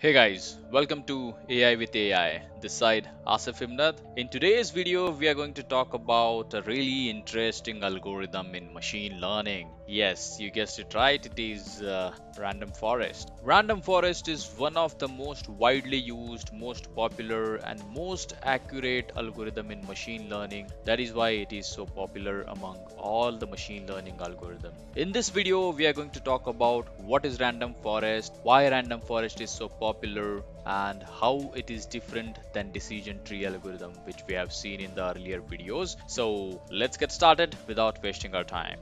Hey guys, welcome to AI with AI. This side Asif Imnad. In today's video, we are going to talk about a really interesting algorithm in machine learning. Yes, you guessed it right, it is random forest. Random forest is one of the most widely used, most popular, and most accurate algorithm in machine learning. That is why it is so popular among all the machine learning algorithms. In this video, we are going to talk about what is random forest, why random forest is so popular, and how it is different than decision tree algorithm, which we have seen in the earlier videos. So let's get started without wasting our time.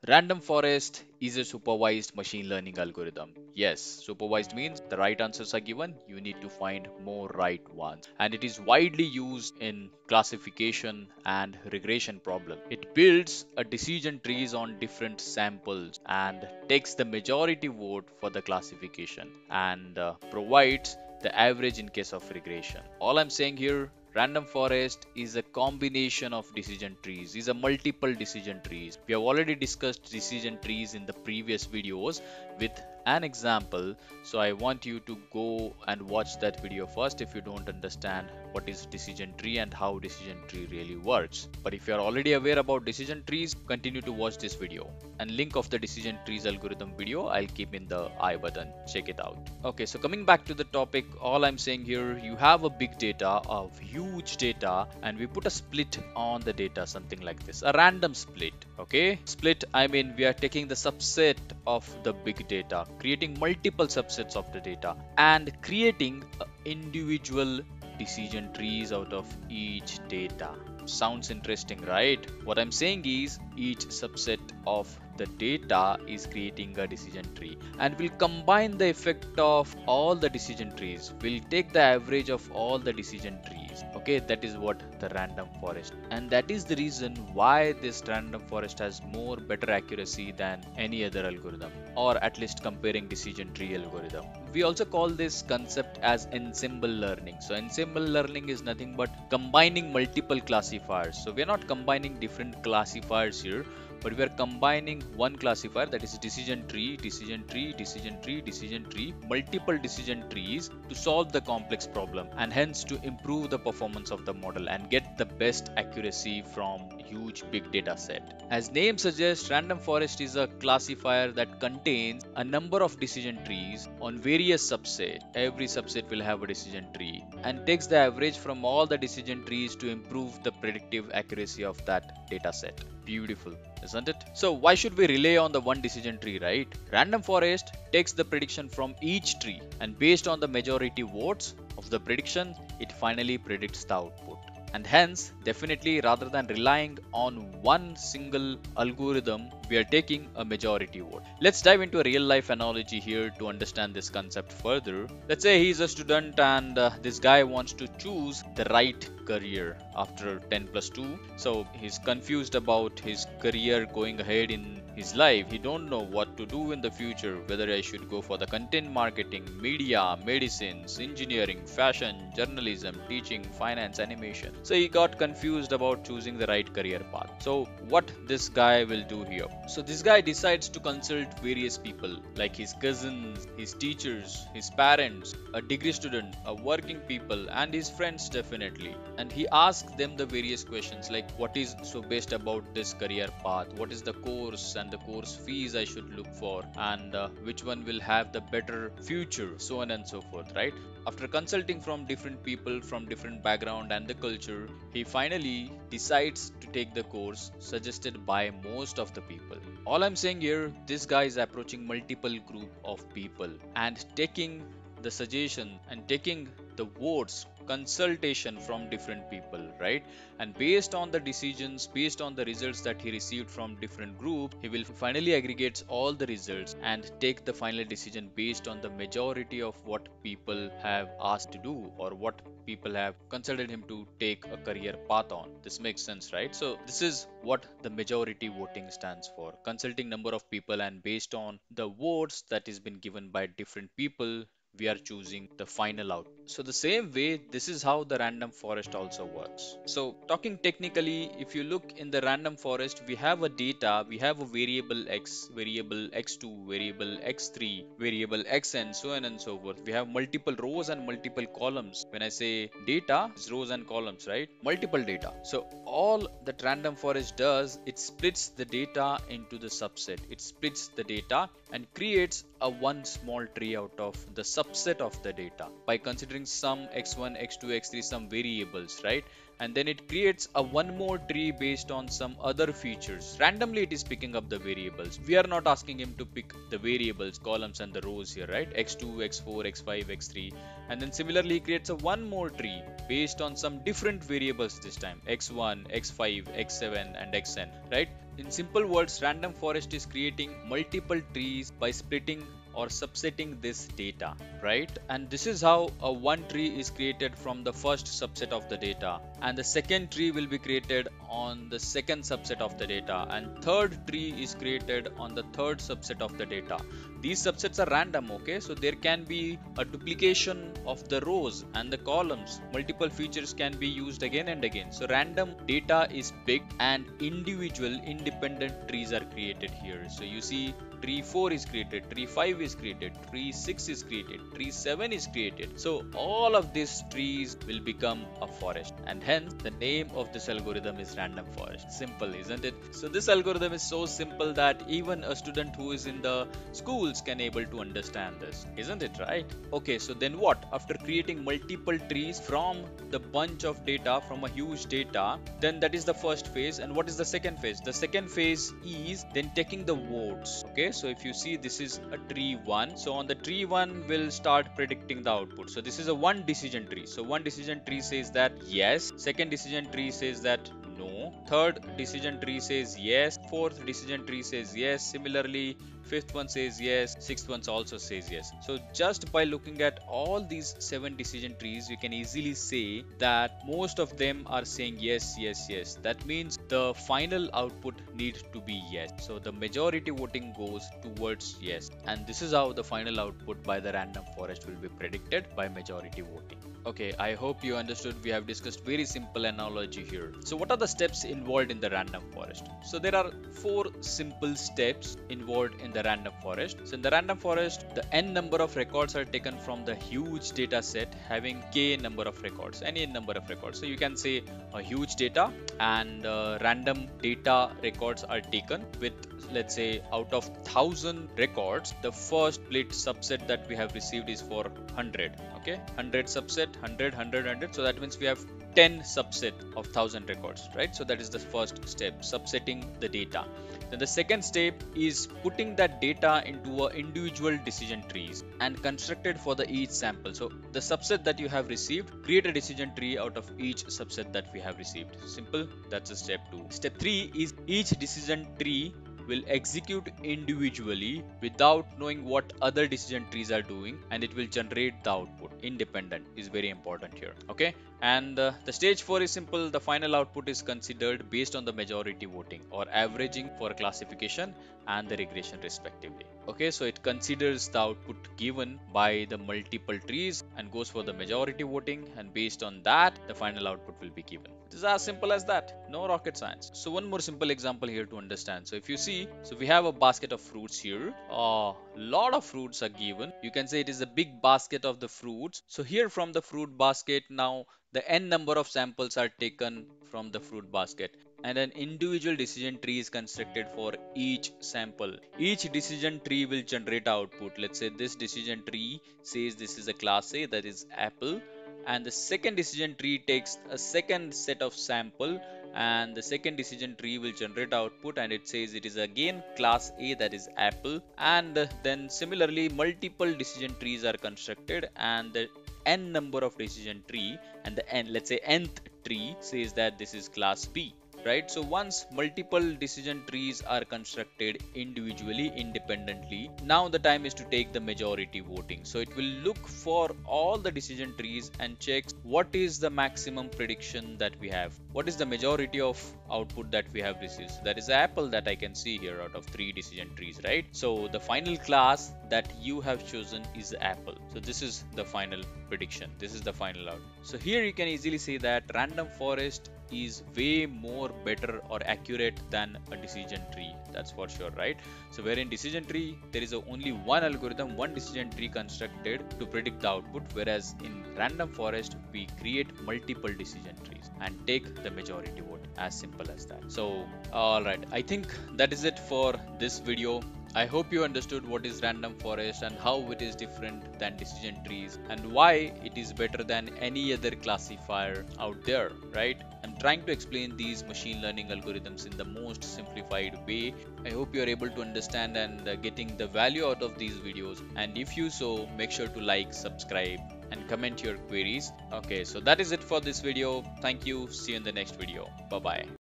Random forest is a supervised machine learning algorithm. Yes, supervised means the right answers are given, you need to find more right ones. And it is widely used in classification and regression problem. It builds a decision trees on different samples and takes the majority vote for the classification and provides the average in case of regression. All I'm saying here, random forest is a combination of decision trees, is a multiple decision trees. We have already discussed decision trees in the previous videos with an example. So I want you to go and watch that video first if you don't understand what is decision tree and how decision tree really works. But if you are already aware about decision trees, continue to watch this video. And link of the decision trees algorithm video I'll keep in the I button. Check it out. Okay, so coming back to the topic, all I'm saying here, you have a big data of huge data and we put a split on the data, something like this, a random split. Okay, split, I mean we are taking the subset of the big data, creating multiple subsets of the data and creating individual decision trees out of each data. Sounds interesting, right? What I'm saying is each subset of the data is creating a decision tree and we'll combine the effect of all the decision trees. We'll take the average of all the decision trees. Okay, that is what the random forest, and that is the reason why this random forest has more better accuracy than any other algorithm, or at least comparing decision tree algorithm. We also call this concept as ensemble learning. So ensemble learning is nothing but combining multiple classifiers. So we are not combining different classifiers here, but we are combining one classifier, that is decision tree, decision tree, decision tree, decision tree, multiple decision trees to solve the complex problem and hence to improve the performance of the model and get the best accuracy from huge big data set. As name suggests, random forest is a classifier that contains a number of decision trees on various subsets. Every subset will have a decision tree and takes the average from all the decision trees to improve the predictive accuracy of that data set. Beautiful, isn't it? So why should we rely on the one decision tree, right? Random forest takes the prediction from each tree and based on the majority votes of the prediction, it finally predicts the output. And hence, definitely rather than relying on one single algorithm, we are taking a majority vote. Let's dive into a real life analogy here to understand this concept further. Let's say he's a student and this guy wants to choose the right career after 10 plus 2. So he's confused about his career going ahead in his life. He don't know what to do in the future, whether I should go for the content marketing, media, medicines, engineering, fashion, journalism, teaching, finance, animation. So he got confused about choosing the right career path. So what this guy will do here? So this guy decides to consult various people like his cousins, his teachers, his parents, a degree student, a working people and his friends definitely. And he asks them the various questions like what is so best about this career path, what is the course and the course fees I should look for, and which one will have the better future, so on and so forth, right? After consulting from different people from different background and the culture, he finally decides to take the course suggested by most of the people. All I'm saying here, this guy is approaching multiple group of people and taking the suggestion and taking the votes consultation from different people, right? And based on the decisions, based on the results that he received from different group, he will finally aggregates all the results and take the final decision based on the majority of what people have asked to do or what people have consulted him to take a career path on. This makes sense, right? So this is what the majority voting stands for, consulting number of people and based on the votes that is been given by different people, we are choosing the final out. So the same way, this is how the random forest also works. So talking technically, if you look in the random forest, we have a data, we have a variable x, variable x2, variable x3, variable xn, so on and so forth. We have multiple rows and multiple columns. When I say data, it's rows and columns, right? Multiple data. So all that random forest does, it splits the data into the subset. It splits the data and creates a one small tree out of the subset of the data by considering some x1, x2, x3, some variables, right? And then it creates a one more tree based on some other features. Randomly it is picking up the variables. We are not asking him to pick the variables, columns and the rows here, right? x2, x4, x5, x3. And then similarly creates a one more tree based on some different variables this time, x1, x5, x7 and xn, right? In simple words, random forest is creating multiple trees by splitting or subsetting this data, right? And this is how a one tree is created from the first subset of the data, and the second tree will be created on the second subset of the data, and third tree is created on the third subset of the data. These subsets are random, okay? So there can be a duplication of the rows and the columns. Multiple features can be used again and again. So random data is picked and individual independent trees are created here. So you see tree 4 is created, tree 5 is created, tree 6 is created, tree 7 is created. So all of these trees will become a forest, and hence the name of this algorithm is random forest. Simple, isn't it? So this algorithm is so simple that even a student who is in the schools can able to understand this, isn't it, right? Okay, so then what? After creating multiple trees from the bunch of data, from a huge data, then that is the first phase. And what is the second phase? The second phase is then taking the votes. Okay, so if you see, this is a tree 1. So on the tree 1 will start predicting the output. So this is a one decision tree. So one decision tree says that yes, second decision tree says that no, third decision tree says yes, fourth decision tree says yes, similarly fifth one says yes, sixth one also says yes. So just by looking at all these 7 decision trees, you can easily say that most of them are saying yes, yes, yes. That means the final output needs to be yes. So the majority voting goes towards yes, and this is how the final output by the random forest will be predicted by majority voting. Okay, I hope you understood. We have discussed very simple analogy here. So what are the steps involved in the random forest? So there are 4 simple steps involved in the random forest. So in the random forest, the n number of records are taken from the huge data set having k number of records, any number of records. So you can say a huge data, and random data records are taken with, let's say, out of 1000 records, the first split subset that we have received is for 100. Okay, 100 subset, 100, 100, 100. So that means we have 10 subset of 1000 records, right? So that is the first step, subsetting the data. Then the second step is putting that data into a individual decision trees and constructed for the each sample. So the subset that you have received, create a decision tree out of each subset that we have received. Simple. That's a step 2. Step 3 is each decision tree will execute individually without knowing what other decision trees are doing, and it will generate the output. Independent is very important here. Okay, and the stage 4 is simple. The final output is considered based on the majority voting or averaging for classification and the regression respectively. Okay, so it considers the output given by the multiple trees and goes for the majority voting, and based on that the final output will be given. It is as simple as that. No rocket science. So one more simple example here to understand. So if you see, so we have a basket of fruits here. A lot of fruits are given. You can say it is a big basket of the fruits. So here from the fruit basket, now the n number of samples are taken from the fruit basket, and an individual decision tree is constructed for each sample. Each decision tree will generate output. Let's say this decision tree says this is a class A, that is apple, and the second decision tree takes a second set of sample, and the second decision tree will generate output, and it says it is again class A, that is apple. And then similarly multiple decision trees are constructed, and the n number of decision tree, and the n, let's say nth tree, says that this is class B. right? So once multiple decision trees are constructed individually, independently, now the time is to take the majority voting. So it will look for all the decision trees and checks what is the maximum prediction that we have, what is the majority of output that we have received. So that is the apple that I can see here out of 3 decision trees, right? So the final class that you have chosen is the apple. So this is the final prediction, this is the final out. So here you can easily see that random forest is way more better or accurate than a decision tree, that's for sure, right? So where in decision tree there is only one algorithm, one decision tree constructed to predict the output, whereas in random forest we create multiple decision trees and take the majority vote, as simple as that. So all right, I think that is it for this video. I hope you understood what is random forest and how it is different than decision trees and why it is better than any other classifier out there, right? I'm trying to explain these machine learning algorithms in the most simplified way. I hope you are able to understand and getting the value out of these videos. And if you so, make sure to like, subscribe and comment your queries. Okay, so that is it for this video. Thank you. See you in the next video. Bye bye.